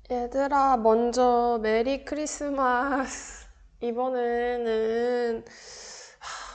얘들아, 먼저 메리 크리스마스. 이번에는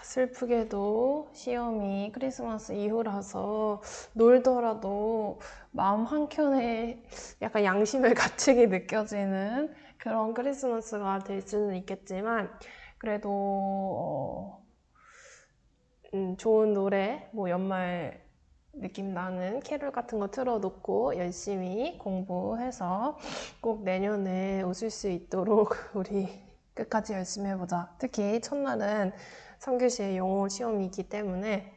슬프게도 시험이 크리스마스 이후라서 놀더라도 마음 한켠에 약간 양심의 가책이 느껴지는 그런 크리스마스가 될 수는 있겠지만 그래도 좋은 노래, 뭐 연말 느낌 나는 캐롤 같은 거 틀어놓고 열심히 공부해서 꼭 내년에 웃을 수 있도록 우리 끝까지 열심히 해보자. 특히 첫날은 3교시의 영어 시험이기 때문에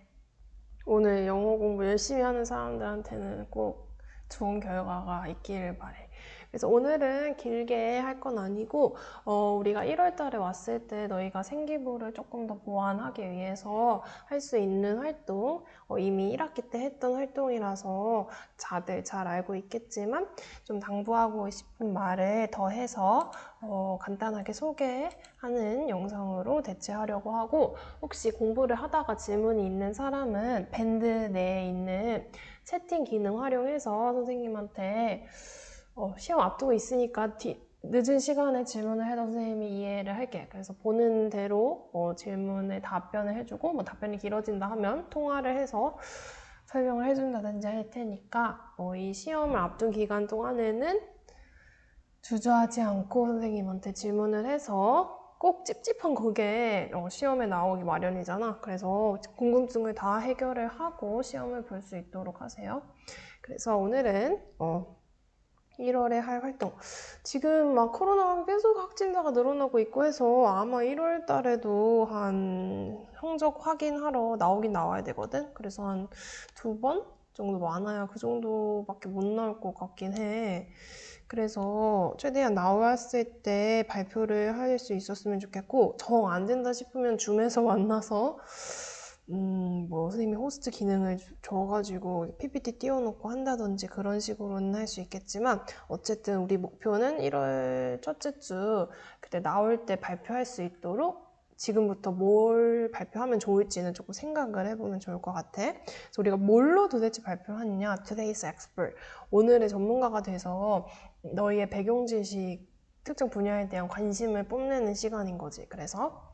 오늘 영어 공부 열심히 하는 사람들한테는 꼭 좋은 결과가 있기를 바래. 그래서 오늘은 길게 할 건 아니고 우리가 1월 달에 왔을 때 너희가 생기부를 조금 더 보완하기 위해서 할 수 있는 활동, 이미 1학기 때 했던 활동이라서 다들 잘 알고 있겠지만 좀 당부하고 싶은 말을 더해서 간단하게 소개하는 영상으로 대체하려고 하고, 혹시 공부를 하다가 질문이 있는 사람은 밴드 내에 있는 채팅 기능 활용해서 선생님한테 시험 앞두고 있으니까 늦은 시간에 질문을 해도 선생님이 이해를 할게. 그래서 보는 대로 질문에 답변을 해주고, 뭐 답변이 길어진다 하면 통화를 해서 설명을 해준다든지 할 테니까 이 시험을 앞둔 기간 동안에는 주저하지 않고 선생님한테 질문을 해서 꼭 찝찝한 그게 시험에 나오기 마련이잖아. 그래서 궁금증을 다 해결을 하고 시험을 볼 수 있도록 하세요. 그래서 오늘은 1월에 할 활동. 지금 막 코로나가 계속 확진자가 늘어나고 있고 해서 아마 1월 달에도 한 성적 확인하러 나오긴 나와야 되거든. 그래서 한 2번 정도 많아야 그 정도밖에 못 나올 것 같긴 해. 그래서 최대한 나왔을 때 발표를 할 수 있었으면 좋겠고, 정 안 된다 싶으면 줌에서 만나서 뭐 선생님이 호스트 기능을 줘가지고 PPT 띄워놓고 한다든지 그런 식으로는 할 수 있겠지만, 어쨌든 우리 목표는 1월 첫째 주 그때 나올 때 발표할 수 있도록 지금부터 뭘 발표하면 좋을지는 조금 생각을 해보면 좋을 것 같아. 그래서 우리가 뭘로 도대체 발표를 하느냐? Today's expert. 오늘의 전문가가 돼서 너희의 배경 지식, 특정 분야에 대한 관심을 뽐내는 시간인 거지. 그래서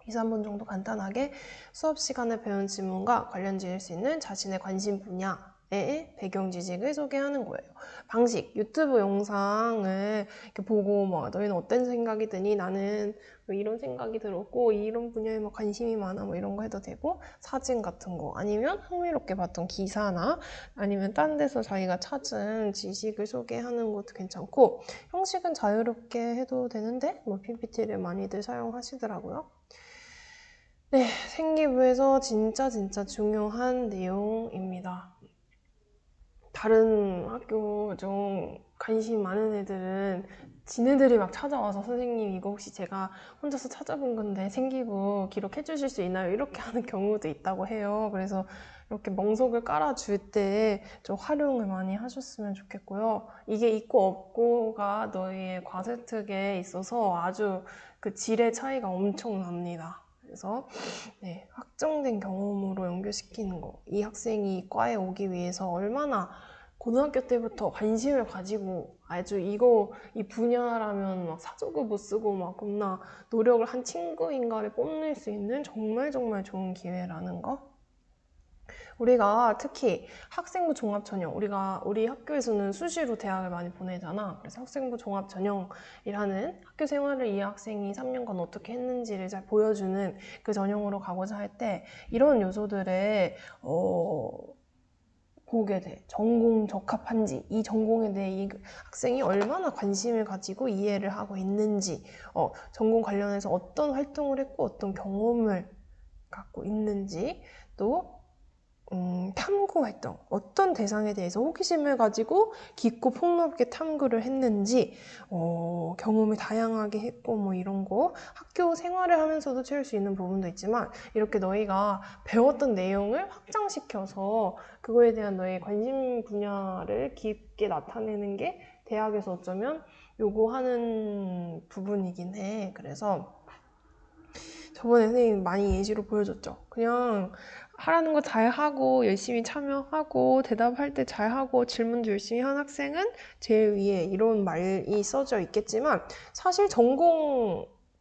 2, 3분 정도 간단하게 수업 시간에 배운 질문과 관련 지을 수 있는 자신의 관심 분야의 배경 지식을 소개하는 거예요. 방식, 유튜브 영상을 이렇게 보고 막 너희는 어떤 생각이 드니? 나는 뭐 이런 생각이 들었고 이런 분야에 막 관심이 많아 뭐 이런 거 해도 되고, 사진 같은 거 아니면 흥미롭게 봤던 기사나 아니면 딴 데서 자기가 찾은 지식을 소개하는 것도 괜찮고, 형식은 자유롭게 해도 되는데 뭐 PPT를 많이들 사용하시더라고요. 네, 생기부에서 진짜 중요한 내용입니다. 다른 학교 좀 관심 많은 애들은 지네들이 막 찾아와서 선생님 이거 혹시 제가 혼자서 찾아본 건데 생기부 기록해 주실 수 있나요? 이렇게 하는 경우도 있다고 해요. 그래서 이렇게 멍석을 깔아줄 때 좀 활용을 많이 하셨으면 좋겠고요. 이게 있고 없고가 너희의 과세특에 있어서 아주 그 질의 차이가 엄청납니다. 그래서 네, 확정된 경험으로 연결시키는 거. 이 학생이 과에 오기 위해서 얼마나 고등학교 때부터 관심을 가지고 아주 이 분야라면 막 사족을 못 쓰고 막 겁나 노력을 한 친구인가를 뽐낼 수 있는 정말 좋은 기회라는 거. 우리가 특히 학생부 종합전형, 우리 학교에서는 수시로 대학을 많이 보내잖아. 그래서 학생부 종합전형이라는 학교 생활을 이 학생이 3년간 어떻게 했는지를 잘 보여주는 그 전형으로 가고자 할 때 이런 요소들을 보게 돼. 전공 적합한지, 이 전공에 대해 이 학생이 얼마나 관심을 가지고 이해를 하고 있는지, 전공 관련해서 어떤 활동을 했고 어떤 경험을 갖고 있는지, 또 탐구 활동, 어떤 대상에 대해서 호기심을 가지고 깊고 폭넓게 탐구를 했는지, 경험을 다양하게 했고 뭐 이런 거 학교 생활을 하면서도 채울 수 있는 부분도 있지만, 이렇게 너희가 배웠던 내용을 확장시켜서 그거에 대한 너의 관심 분야를 깊게 나타내는 게 대학에서 어쩌면 요구하는 부분이긴 해. 그래서 저번에 선생님 많이 예시로 보여줬죠. 그냥 하라는 거 잘하고 열심히 참여하고 대답할 때 잘하고 질문도 열심히 한 학생은 제일 위에 이런 말이 써져 있겠지만 사실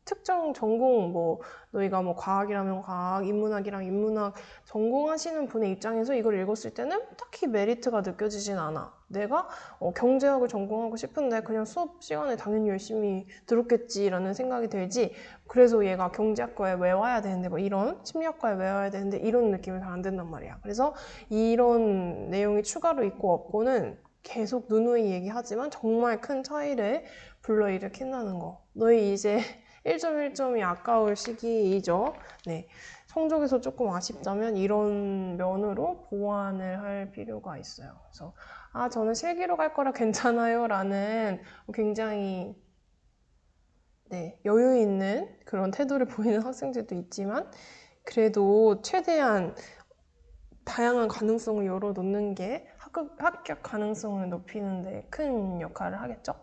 특정 전공 너희가 과학이라면 과학, 인문학이랑 인문학 전공하시는 분의 입장에서 이걸 읽었을 때는 딱히 메리트가 느껴지진 않아. 내가 경제학을 전공하고 싶은데 그냥 수업 시간에 당연히 열심히 들었겠지라는 생각이 들지. 그래서 얘가 경제학과에 왜 와야 되는데 이런 심리학과에 왜 와야 되는데 이런 느낌이 잘 안 든단 말이야. 그래서 이런 내용이 추가로 있고 없고는 계속 누누이 얘기하지만 정말 큰 차이를 불러일으킨다는 거. 너희 이제 1점 1점이 아까울 시기이죠. 네. 성적에서 조금 아쉽다면 이런 면으로 보완을 할 필요가 있어요. 그래서 저는 실기로 갈 거라 괜찮아요 라는 굉장히 여유 있는 그런 태도를 보이는 학생들도 있지만 그래도 최대한 다양한 가능성을 열어놓는 게 합격 가능성을 높이는 데 큰 역할을 하겠죠.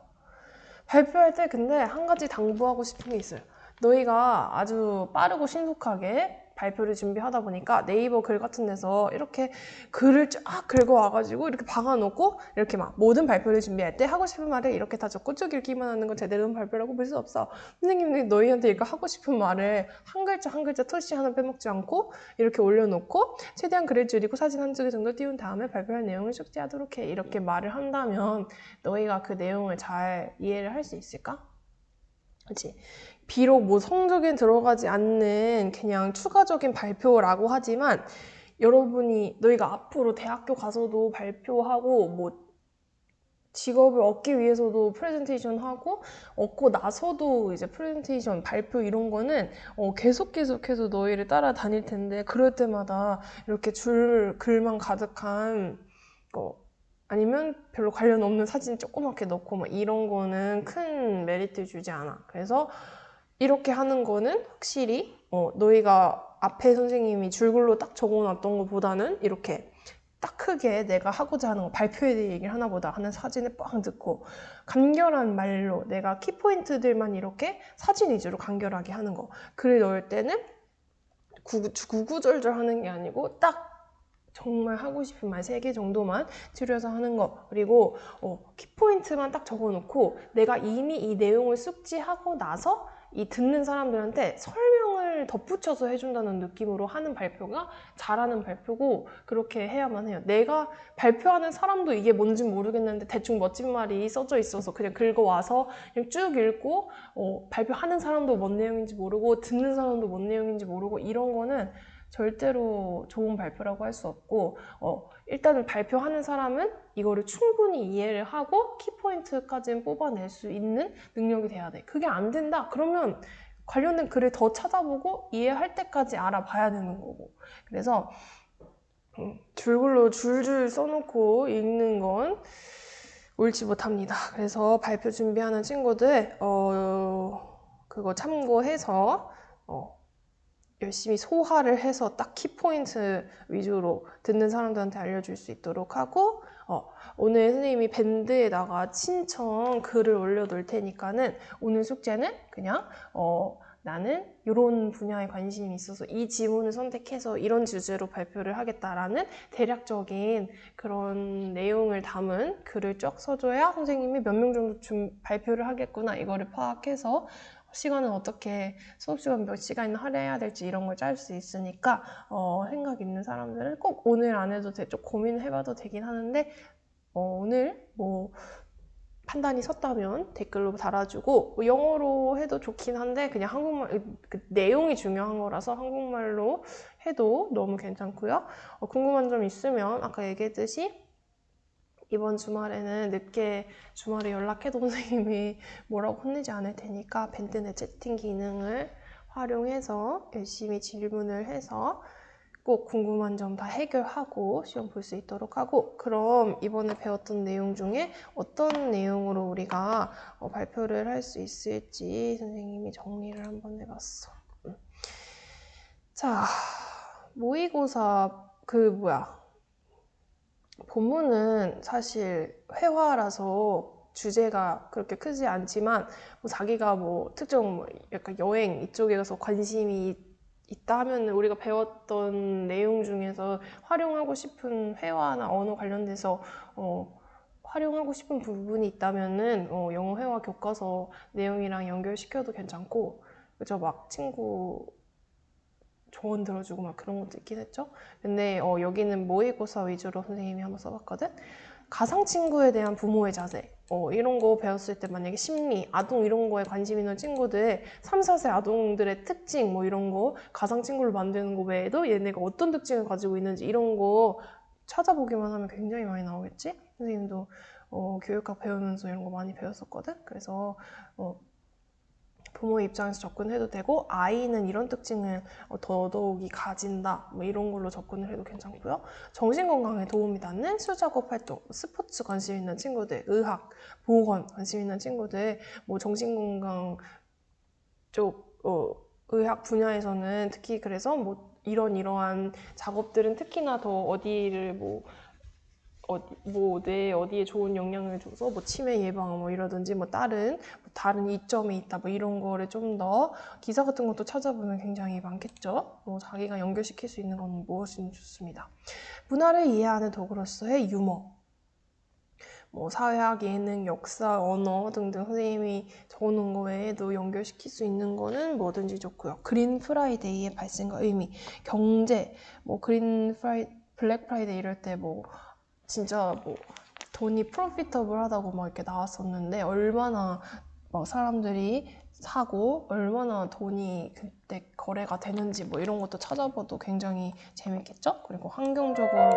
발표할 때 근데 한 가지 당부하고 싶은 게 있어요. 너희가 아주 빠르고 신속하게 발표를 준비하다 보니까 네이버 글 같은 데서 이렇게 글을 쫙 긁어와가지고 이렇게 박아놓고 이렇게 막 모든 발표를 준비할 때 하고 싶은 말을 이렇게 다 적고 쭉 읽기만 하는 건 제대로 된 발표라고 볼 수 없어. 선생님이 너희한테 이거 하고 싶은 말을 한 글자 한 글자 토시 하나 빼먹지 않고 이렇게 올려놓고 최대한 글을 줄이고 사진 한 줄 정도 띄운 다음에 발표할 내용을 숙지하도록 해. 이렇게 말을 한다면 너희가 그 내용을 잘 이해를 할 수 있을까? 그치? 비록 성적에 들어가지 않는 그냥 추가적인 발표라고 하지만 너희가 앞으로 대학교 가서도 발표하고 직업을 얻기 위해서도 프레젠테이션 하고 얻고 나서도 이제 프레젠테이션 발표 이런 거는 계속해서 너희를 따라다닐 텐데 그럴 때마다 이렇게 글만 가득한 아니면 별로 관련 없는 사진 조그맣게 넣고 이런 거는 큰 메리트 주지 않아. 그래서 이렇게 하는 거는 확실히 너희가 앞에 선생님이 줄글로 딱 적어놨던 것보다는 이렇게 딱 크게 내가 하고자 하는 거 발표에 대해 얘기를 하나보다 하는 사진을 뻥 넣고 간결한 말로 내가 키포인트들만 이렇게 사진 위주로 간결하게 하는 거. 글을 넣을 때는 구구절절 하는 게 아니고 딱 정말 하고 싶은 말 3개 정도만 줄여서 하는 거. 그리고 키포인트만 딱 적어놓고 내가 이미 이 내용을 숙지하고 나서 이 듣는 사람들한테 설명을 덧붙여서 해준다는 느낌으로 하는 발표가 잘하는 발표고 그렇게 해야만 해요. 내가 발표하는 사람도 이게 뭔지 모르겠는데 대충 멋진 말이 써져 있어서 그냥 긁어와서 그냥 쭉 읽고 발표하는 사람도 뭔 내용인지 모르고 듣는 사람도 뭔 내용인지 모르고 이런 거는 절대로 좋은 발표라고 할 수 없고 일단은 발표하는 사람은 이거를 충분히 이해를 하고 키포인트까지는 뽑아낼 수 있는 능력이 돼야 돼. 그게 안 된다? 그러면 관련된 글을 더 찾아보고 이해할 때까지 알아봐야 되는 거고. 그래서 줄글로 줄줄 써놓고 읽는 건 옳지 못합니다. 그래서 발표 준비하는 친구들 그거 참고해서 열심히 소화를 해서 딱 키포인트 위주로 듣는 사람들한테 알려줄 수 있도록 하고 오늘 선생님이 밴드에다가 신청 글을 올려놓을 테니까는 오늘 숙제는 그냥 나는 이런 분야에 관심이 있어서 이 지문을 선택해서 이런 주제로 발표를 하겠다라는 대략적인 그런 내용을 담은 글을 쫙 써줘야 선생님이 몇 명 정도 발표를 하겠구나 이거를 파악해서 시간은 어떻게 수업 시간 몇 시간이나 할애해야 될지 이런 걸 짤 수 있으니까 생각 있는 사람들은 꼭 오늘 안 해도 돼. 좀 고민을 해봐도 되긴 하는데 오늘 판단이 섰다면 댓글로 달아주고 영어로 해도 좋긴 한데 그냥 한국말 그 내용이 중요한 거라서 한국말로 해도 너무 괜찮고요. 궁금한 점 있으면 아까 얘기했듯이 이번 주말에는 늦게 주말에 연락해도 선생님이 뭐라고 혼내지 않을 테니까 밴드내 채팅 기능을 활용해서 열심히 질문을 해서 꼭 궁금한 점 다 해결하고 시험 볼 수 있도록 하고 그럼 이번에 배웠던 내용 중에 어떤 내용으로 우리가 발표를 할 수 있을지 선생님이 정리를 한번 해봤어. 자, 모의고사 본문은 사실 회화라서 주제가 그렇게 크지 않지만 자기가 특정 약간 여행 이쪽에 가서 관심이 있다 하면 우리가 배웠던 내용 중에서 활용하고 싶은 회화나 언어 관련돼서 활용하고 싶은 부분이 있다면은 영어 회화 교과서 내용이랑 연결시켜도 괜찮고, 그죠? 막 친구 조언 들어주고 막 그런 것도 있긴 했죠. 근데 여기는 모의고사 위주로 선생님이 한번 써봤거든. 가상 친구에 대한 부모의 자세, 이런 거 배웠을 때 만약에 심리, 아동 이런 거에 관심 있는 친구들, 3, 4세 아동들의 특징 뭐 이런 거 가상 친구를 만드는 거 외에도 얘네가 어떤 특징을 가지고 있는지 이런 거 찾아보기만 하면 굉장히 많이 나오겠지? 선생님도 교육학 배우면서 이런 거 많이 배웠었거든. 그래서 부모의 입장에서 접근해도 되고, 아이는 이런 특징을 더더욱이 가진다 뭐 이런 걸로 접근을 해도 괜찮고요. 정신건강에 도움이 되는 수작업 활동, 스포츠 관심 있는 친구들, 의학, 보건 관심 있는 친구들, 뭐 정신건강 쪽 의학 분야에서는 특히 그래서 뭐 이러한 작업들은 특히나 더 어디를 뇌에 어디에 좋은 영향을 줘서 뭐 치매 예방 뭐 이러든지 뭐 다른 이점이 있다 뭐 이런 거를 좀 더 기사 같은 것도 찾아보면 굉장히 많겠죠. 뭐 자기가 연결시킬 수 있는 건 무엇이든 좋습니다. 문화를 이해하는 도구로서의 유머, 뭐 사회학, 예능, 역사, 언어 등등 선생님이 적어놓은 거 외에도 연결시킬 수 있는 거는 뭐든지 좋고요. 그린 프라이데이의 발생과 의미, 경제, 뭐 블랙 프라이데이 이럴 때 뭐 진짜 뭐 돈이 프로피터블하다고 막 이렇게 나왔었는데, 얼마나 막 사람들이 사고 얼마나 돈이 그때 거래가 되는지 뭐 이런 것도 찾아봐도 굉장히 재밌겠죠? 그리고 환경적으로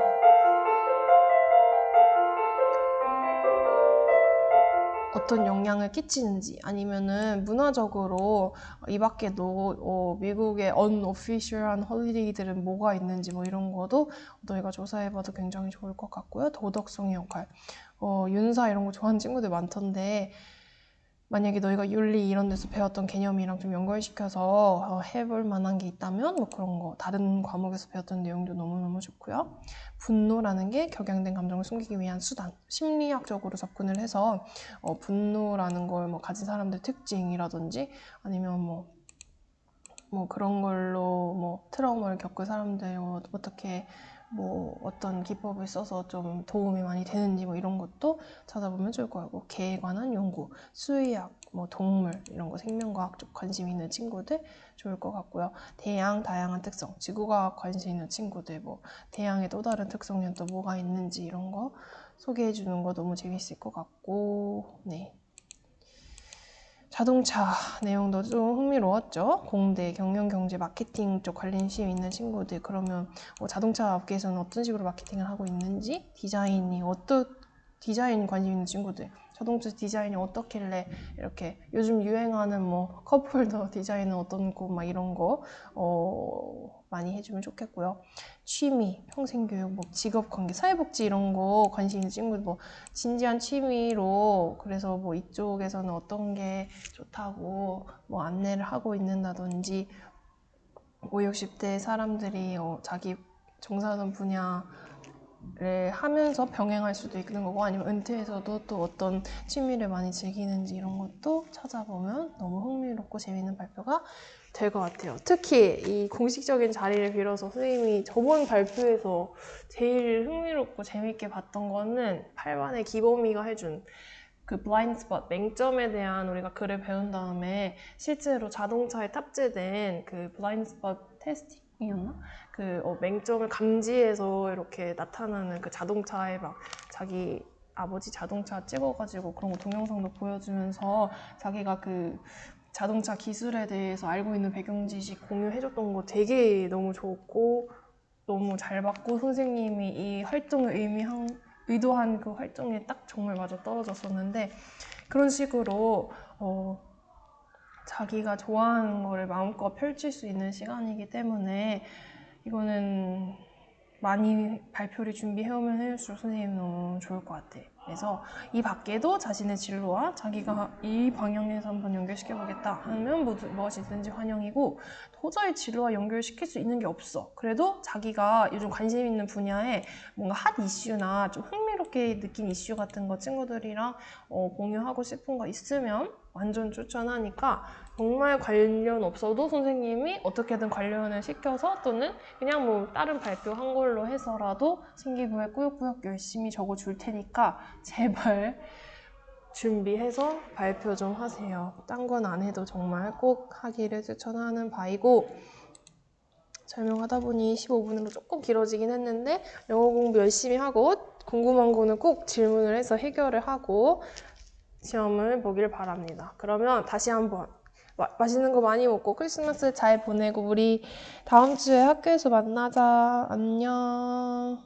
어떤 영향을 끼치는지, 아니면은 문화적으로 이 밖에도 미국의 unofficial한 홀리데이들은 뭐가 있는지 뭐 이런 것도 너희가 조사해봐도 굉장히 좋을 것 같고요. 도덕성의 역할, 윤사 이런 거 좋아하는 친구들 많던데, 만약에 너희가 윤리 이런 데서 배웠던 개념이랑 좀 연결시켜서 해볼 만한 게 있다면 뭐 그런 거, 다른 과목에서 배웠던 내용도 너무너무 좋고요. 분노라는 게 격양된 감정을 숨기기 위한 수단, 심리학적으로 접근을 해서 분노라는 걸 뭐 가진 사람들 특징이라든지, 아니면 뭐 그런 걸로 뭐 트라우마를 겪은 사람들 어떻게 뭐 어떤 기법을 써서 좀 도움이 많이 되는지 뭐 이런 것도 찾아보면 좋을 것 같고, 개에 관한 연구, 수의학, 뭐 동물 이런 거 생명과학 쪽 관심 있는 친구들 좋을 것 같고요. 대양 다양한 특성, 지구과학 관심 있는 친구들, 뭐 대양의 또 다른 특성은 또 뭐가 있는지 이런 거 소개해 주는 거 너무 재밌을 것 같고, 네. 자동차 내용도 좀 흥미로웠죠. 공대, 경영, 경제, 마케팅 쪽 관심 있는 친구들, 그러면 자동차 업계에서는 어떤 식으로 마케팅을 하고 있는지, 디자인 관심 있는 친구들, 자동차 디자인이 어떻길래 이렇게 요즘 유행하는 뭐 컵홀더 디자인은 어떤 거 막 이런 거 많이 해주면 좋겠고요. 취미, 평생교육, 뭐 직업관계, 사회복지 이런 거 관심 있는 친구들, 뭐 진지한 취미로 그래서 뭐 이쪽에서는 어떤 게 좋다고 뭐 안내를 하고 있는다든지, 5, 60대 사람들이 자기 종사하는 분야를 하면서 병행할 수도 있는 거고, 아니면 은퇴해서도 또 어떤 취미를 많이 즐기는지 이런 것도 찾아보면 너무 흥미롭고 재미있는 발표가 될 것 같아요. 특히 이 공식적인 자리를 빌어서 선생님이 저번 발표에서 제일 흥미롭고 재밌게 봤던 거는 8반의 기범이가 해준 그 블라인드 스팟, 맹점에 대한 우리가 글을 배운 다음에 실제로 자동차에 탑재된 그 블라인드 스팟 테스팅이었나? 그 맹점을 감지해서 이렇게 나타나는 그 자동차에 막 자기 아버지 자동차 찍어가지고 그런 거 동영상도 보여주면서 자기가 그 자동차 기술에 대해서 알고 있는 배경 지식 공유해줬던 거 되게 너무 좋고 너무 잘 봤고, 선생님이 이 활동을 의도한 그 활동에 딱 정말 맞아 떨어졌었는데, 그런 식으로 자기가 좋아하는 거를 마음껏 펼칠 수 있는 시간이기 때문에 이거는 많이 발표를 준비해오면 해올수록 선생님 너무 좋을 것 같아. 그래서 이 밖에도 자신의 진로와 자기가 이 방향에서 한번 연결시켜보겠다 하면 무엇이든지 환영이고, 도저히 진로와 연결시킬 수 있는 게 없어. 그래도 자기가 요즘 관심 있는 분야에 뭔가 핫 이슈나 좀 흥미롭고 새롭게 느낀 이슈 같은 거 친구들이랑 공유하고 싶은 거 있으면 완전 추천하니까 정말 관련 없어도 선생님이 어떻게든 관련을 시켜서 또는 그냥 뭐 다른 발표한 걸로 해서라도 생기부에 꾸역꾸역 열심히 적어줄 테니까 제발 준비해서 발표 좀 하세요. 딴 건 안 해도 정말 꼭 하기를 추천하는 바이고, 설명하다 보니 15분으로 조금 길어지긴 했는데 영어 공부 열심히 하고 궁금한 거는 꼭 질문을 해서 해결을 하고 시험을 보길 바랍니다. 그러면 다시 한번 맛있는 거 많이 먹고 크리스마스 잘 보내고 우리 다음 주에 학교에서 만나자. 안녕.